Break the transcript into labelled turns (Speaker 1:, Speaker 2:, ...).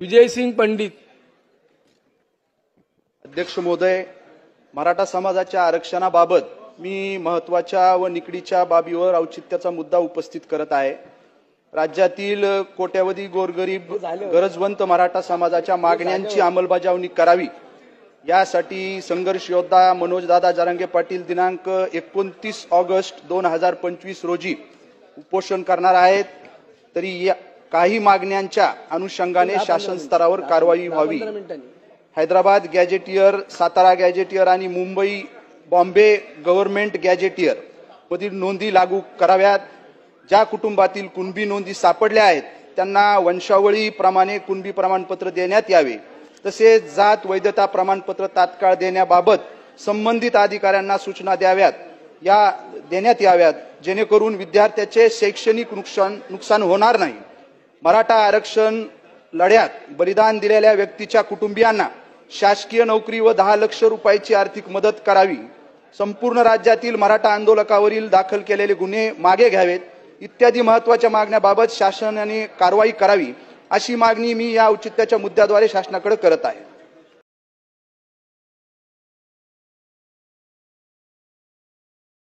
Speaker 1: विजय सिंग पंडित.
Speaker 2: अध्यक्ष महोदय, मराठा समाजाच्या आरक्षणाबाबत मी महत्त्वाच्या व निकडीच्या बाबीवर औचित्याचा मुद्दा उपस्थित करत आहे. राज्यातील कोट्यावधी गोरगरीब गरजवंत मराठा समाजाच्या मागण्यांची अंमलबजावणी करावी यासाठी संघर्ष योद्धा मनोजदादा जरांगे पाटील दिनांक 29 ऑगस्ट 2025 रोजी उपोषण करणार आहेत. तरी काही मागण्यांच्या अनुषंगाने शासन स्तरावर कारवाई व्हावी. हैदराबाद गॅजेटियर, सातारा गॅजेटियर आणि मुंबई बॉम्बे गव्हर्नमेंट गॅजेटियर मधील नोंदी लागू कराव्यात. ज्या कुटुंबातील कुणबी नोंदी सापडल्या आहेत त्यांना वंशावळीप्रमाणे कुणबी प्रमाणपत्र देण्यात यावे. तसेच जात वैधता प्रमाणपत्र तात्काळ देण्याबाबत संबंधित अधिकाऱ्यांना सूचना देण्यात याव्यात, जेणेकरून विद्यार्थ्याचे शैक्षणिक नुकसान होणार नाही. मराठा आरक्षण लढ्यात बलिदान दिलेल्या व्यक्तीच्या कुटुंबियांना शासकीय नोकरी व 10 लाख रुपयाची आर्थिक मदत करावी. संपूर्ण राज्यातील मराठा आंदोलकावरील दाखल केलेले गुन्हे मागे घ्यावेत इत्यादी महत्त्वाच्या मागण्याबाबत शासनाने कारवाई करावी अशी मागणी मी या औचित्याच्या मुद्द्याद्वारे शासनाकडे करत आहे.